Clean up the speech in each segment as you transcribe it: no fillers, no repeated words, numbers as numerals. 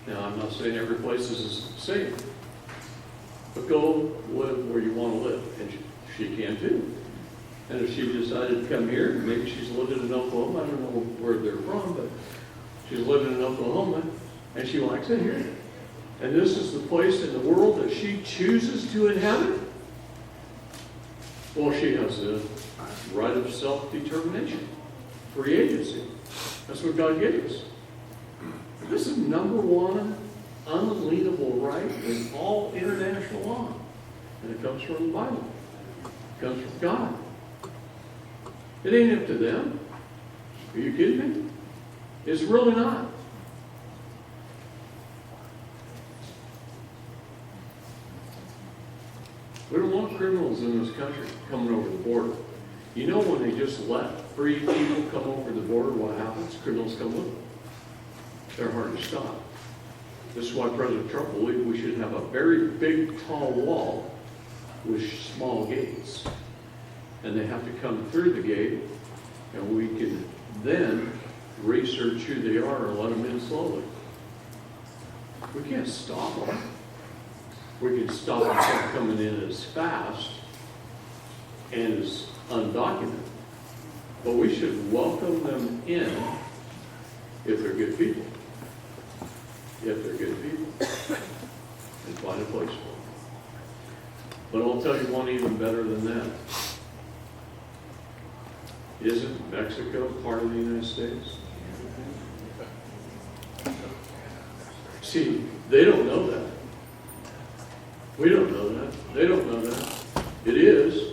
Now, I'm not saying every place is the same, but go live where you want to live, and she can too. And if she decided to come here, maybe she's living in Oklahoma, I don't know where they're from, but she's living in Oklahoma, and she likes it here. And this is the place in the world that she chooses to inhabit. Well, she has the right of self-determination, free agency. That's what God gave us. This is number one unalienable right in all international law. And it comes from the Bible. It comes from God. It ain't up to them. Are you kidding me? It's really not. We don't want criminals in this country coming over the border. You know when they just let free people come over the border, what happens? Criminals come with them. They're hard to stop. This is why President Trump believed we should have a very big, tall wall with small gates. And they have to come through the gate, and we can then research who they are and let them in slowly. We can't stop them. We can stop them from coming in as fast and as undocumented. But we should welcome them in if they're good people. If they're good people. And find a place for them. But I'll tell you one even better than that. Isn't Mexico part of the United States? See, they don't know that. We don't know that. They don't know that. It is,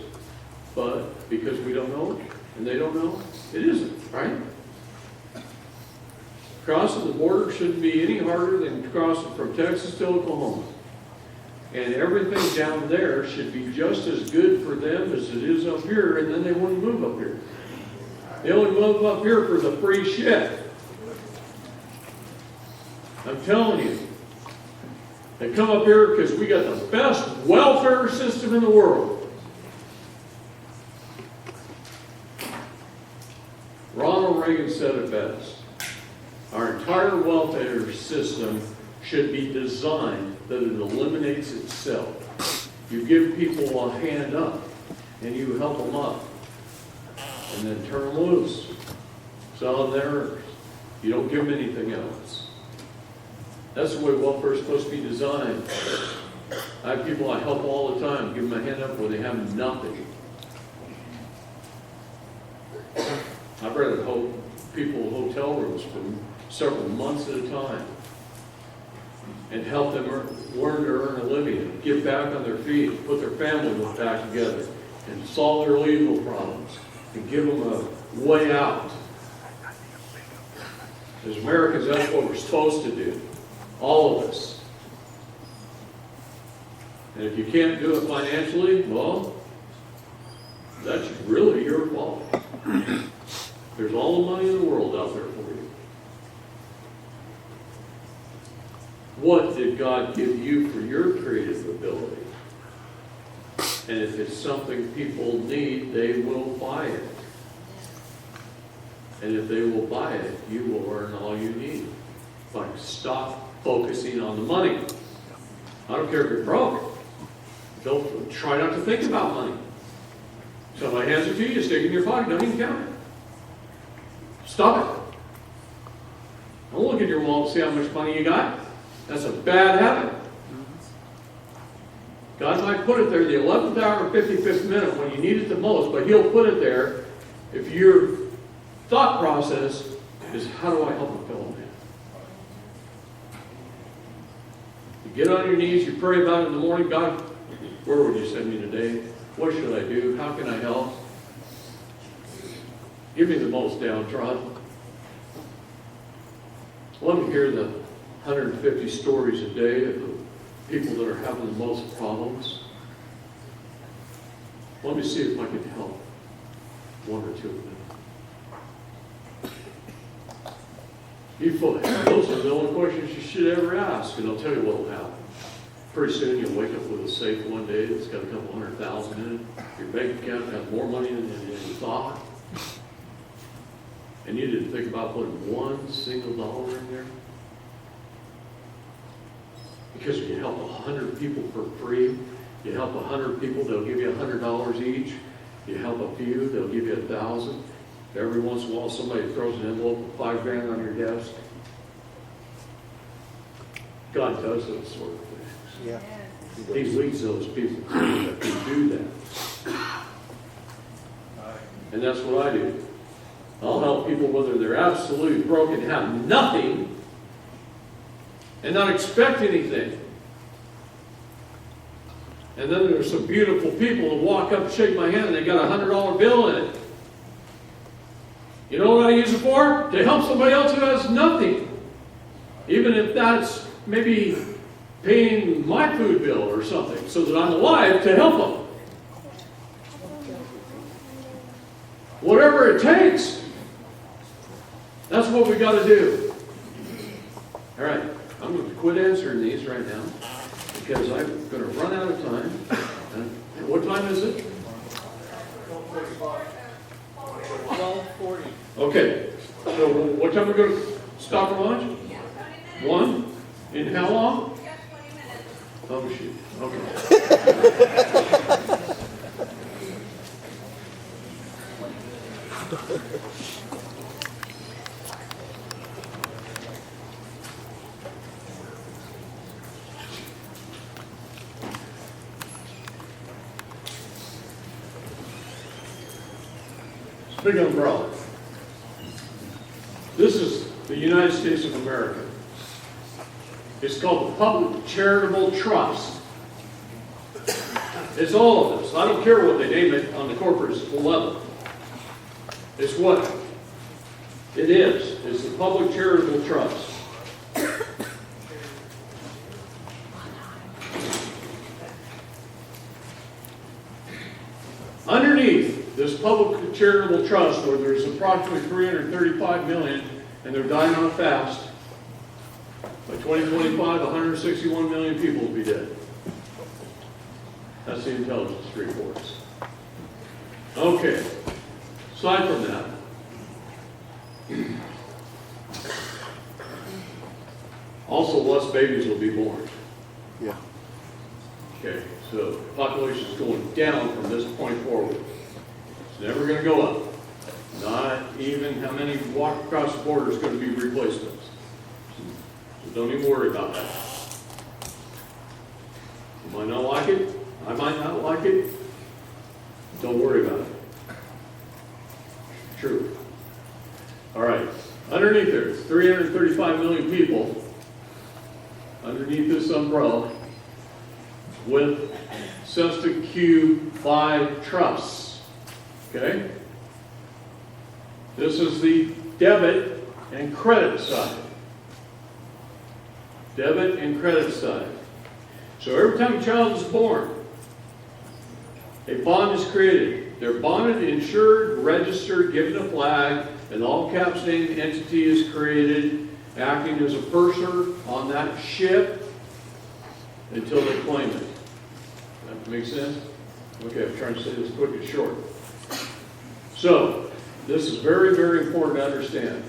but because we don't know it, and they don't know, it isn't, right? Crossing the border shouldn't be any harder than crossing from Texas to Oklahoma. And everything down there should be just as good for them as it is up here, and then they wouldn't move up here. They only move up here for the free shit. I'm telling you. They come up here because we got the best welfare system in the world. Ronald Reagan said it best. Our entire welfare system should be designed that it eliminates itself. You give people a hand up, and you help them up, and then turn them loose. Sell them theirs. You don't give them anything else. That's the way welfare is supposed to be designed. I have people I help all the time, give them a hand up when they have nothing. I've rented people hotel rooms for several months at a time and help them learn to earn a living, get back on their feet, put their family back together, and solve their legal problems, and give them a way out. As Americans, that's what we're supposed to do. All of us. And if you can't do it financially, well, that's really your fault. There's all the money in the world out there for you. What did God give you for your creative ability? And if it's something people need, they will buy it. And if they will buy it, you will earn all you need. Like, stop focusing on the money. I don't care if you're broke. Don't try not to think about money. Somebody hands it to you, stick it in your pocket, don't even count it. Stop it. Don't look at your wallet and see how much money you got. That's a bad habit. God might put it there the 11th hour and 55th minute when you need it the most, but He'll put it there if your thought process is, how do I help a fellow man? You get on your knees, you pray about it in the morning. God, where would you send me today? What should I do? How can I help? Give me the most downtrodden. Let me hear the 150 stories a day of the people that are having the most problems. Let me see if I can help one or two of them. Those are the only questions you should ever ask, and I'll tell you what will happen. Pretty soon you'll wake up with a safe one day that's got a couple $100,000 in it. Your bank account has more money than you thought. And you didn't think about putting one single dollar in there. Because if you help 100 people for free, you help 100 people, they'll give you $100 each. You help a few, they'll give you 1,000. Every once in a while, somebody throws an envelope of $5 grand on your desk. God does those sort of things. Yeah. He leads those people that can do that. And that's what I do. I'll help people whether they're absolutely broken, have nothing, and not expect anything. And then there's some beautiful people who walk up and shake my hand and they got a $100 bill in it. You know what I use it for? To help somebody else who has nothing. Even if that's maybe paying my food bill or something, so that I'm alive to help them. Whatever it takes. That's what we got to do. All right, I'm going to quit answering these right now because I'm going to run out of time. What time is it? 12:40. Okay, so what time are we going to stop for lunch? 1? In how long? Oh, shoot. Okay. Big umbrella. This is the United States of America. It's called the Public Charitable Trust. It's all of this. I don't care what they name it on the corporate level. It's what it is. It's the Public Charitable Trust. Underneath this Public Charitable Trust, where there's approximately 335 million, and they're dying on fast, by 2025, 161 million people will be dead. That's the intelligence reports. Okay. Aside from that, also less babies will be born. Yeah. Okay, so population is going down from this point forward. It's never going to go up. Not even how many walk across the border is going to be replacements. So don't even worry about that. You might not like it. I might not like it. Don't worry about it. True. All right. Underneath there, 335 million people underneath this umbrella with Cesta Q5 trusts. Okay? This is the debit and credit side. Debit and credit side. So every time a child is born, a bond is created. They're bonded, insured, registered, given a flag, an all caps named entity is created, acting as a purser on that ship until they claim it. That makes sense? Okay, I'm trying to say this quick and short. So, this is very, very important to understand.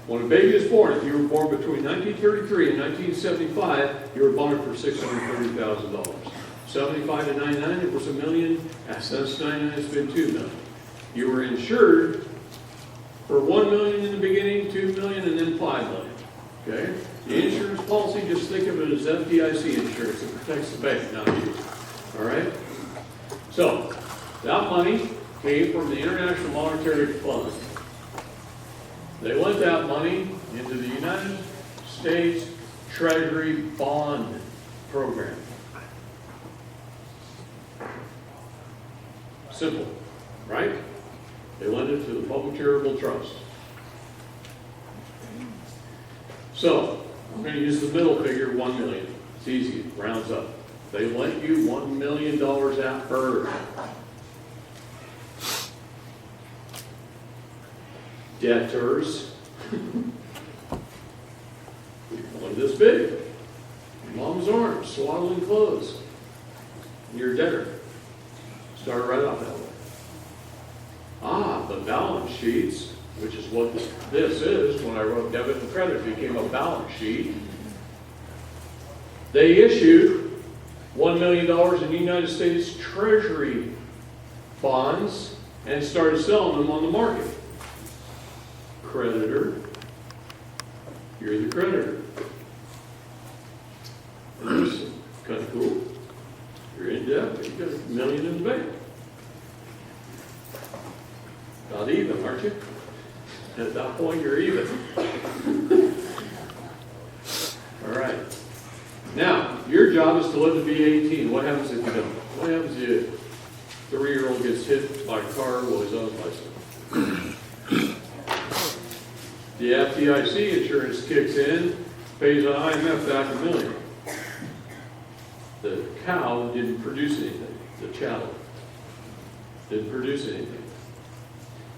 When a baby is born, if you were born between 1933 and 1975, you were bonded for $630,000. 75 to 99, it was $1 million. Since 99, it's been $2 million. You were insured for $1 million in the beginning, $2 million, and then $5 million. Okay? The insurance policy, just think of it as FDIC insurance. It protects the bank, not you. All right? So, that money came from the International Monetary Fund. They lent that money into the United States Treasury Bond Program. Simple, right? They lend it to the Public Charitable Trust. So, I'm going to use the middle figure, $1 million. It's easy, it rounds up. They lent you $1 million at birth. Debtors. One this big. Mom's arms, swaddling clothes. You're a debtor. Start right off that way. The balance sheets, which is what this is, when I wrote debit and credit, became a balance sheet. They issued $1 million in United States Treasury bonds and started selling them on the market. Creditor, you're the creditor. And this is kind of cool. You're in debt, but you got $1 million in the bank. About even, aren't you? At that point, you're even. All right. Now, your job is to live to be 18. What happens if you don't? What happens if a 3-year-old gets hit by a car while he's on a bicycle? The FDIC insurance kicks in, pays an IMF back $1 million. The cow didn't produce anything. The chattel didn't produce anything.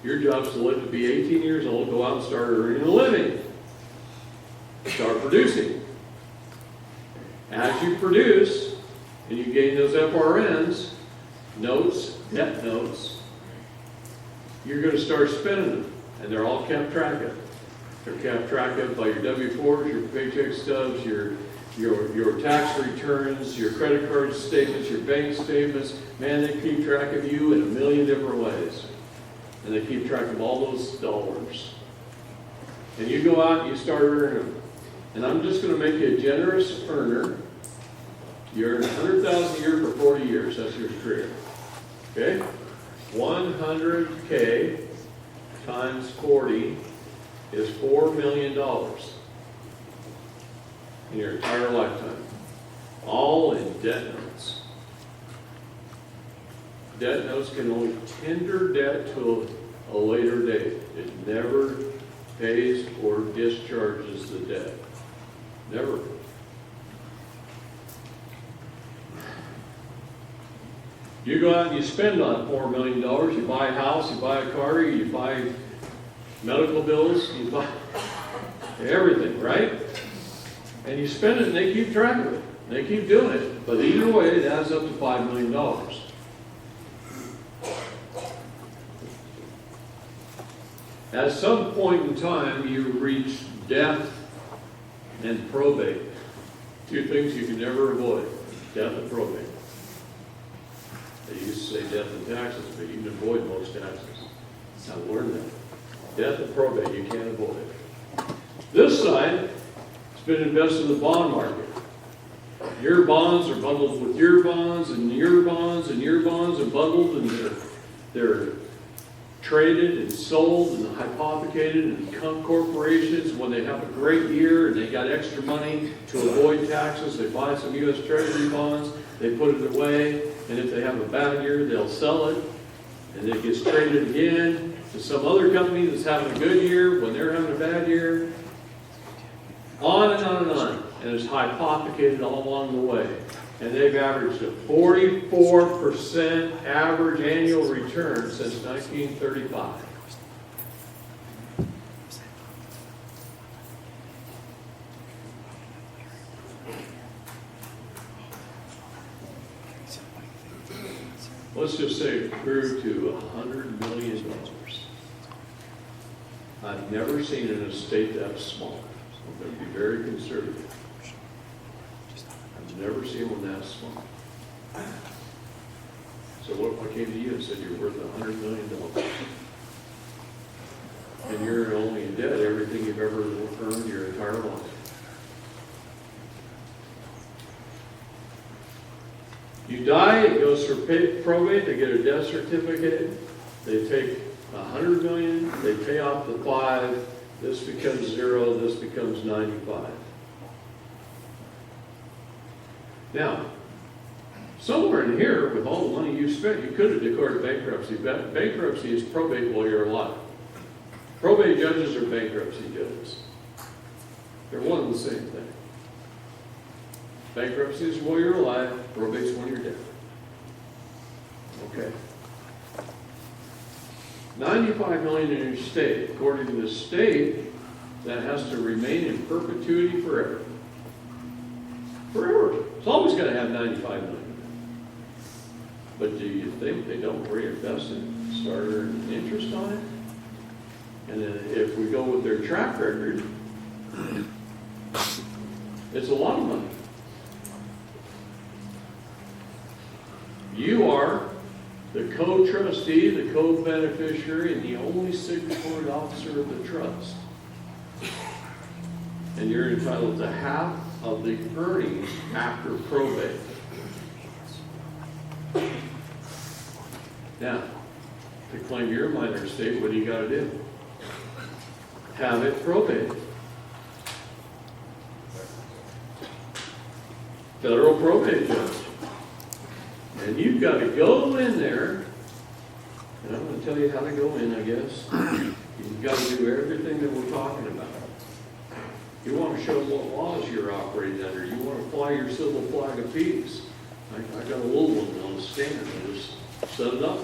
Your job is to live to be 18 years old, go out and start earning a living. Start producing. As you produce, and you gain those FRNs, notes, net notes, you're going to start spending them. And they're all kept track of. They're kept track of by your W-4s, your paycheck stubs, your tax returns, your credit card statements, your bank statements. Man, they keep track of you in a million different ways. And they keep track of all those dollars. And you go out and you start earning them. And I'm just going to make you a generous earner. You earn $100,000 a year for 40 years. That's your career. Okay? 100K times 40 is $4 million in your entire lifetime. All in debt notes. Debt notes can only tender debt to a later date. It never pays or discharges the debt. Never. You go out and you spend on $4 million. You buy a house, you buy a car, you buy medical bills, you buy everything, right? And you spend it and they keep track of it. They keep doing it. But either way, it adds up to $5 million. At some point in time, you reach death and probate. Two things you can never avoid, death and probate. They used to say death and taxes, but you can avoid most taxes. I've learned that. Death and probate, you can't avoid it. This side, it's been invested in the bond market. Your bonds are bundled with your bonds, and your bonds, and your bonds are bundled, and they're traded and sold and hypothecated, and corporations, when they have a great year and they got extra money to avoid taxes, they buy some U.S. Treasury bonds, they put it away, and if they have a bad year, they'll sell it, and it gets traded again to some other company that's having a good year when they're having a bad year. On and on and on. And it's hypothecated all along the way. And they've averaged a 44% average annual return since 1935. Let's just say it grew to $100 million. I've never seen an estate that small. I'm going to be very conservative. I've never seen one that small. So what if I came to you and said you're worth $100 million? And you're only in debt everything you've ever earned your entire life. You die, it goes for probate, they get a death certificate, they take $100 million, they pay off the 5, this becomes 0, this becomes 95. Now, somewhere in here, with all the money you spent, you could have declared bankruptcy. Bankruptcy is probate while you're alive. Probate judges are bankruptcy judges. They're one and the same thing. Bankruptcy is while you're alive, probate is when you're dead. Okay. $95 million in your estate. According to the state, that has to remain in perpetuity forever. Forever. It's always going to have $95 million. But do you think they don't reinvest and start earning interest on it? And then if we go with their track record, it's a lot of money. co-trustee, the co-beneficiary, and the only signatory officer of the trust. And you're entitled to half of the earnings after probate. Now, to claim your minor estate, what do you gotta do? Have it probated. Federal probate judge. And you've got to go in there, and I'm going to tell you how to go in, I guess. You've got to do everything that we're talking about. You want to show what laws you're operating under. You want to fly your civil flag of peace. I got a little one on the stand. I just set it up.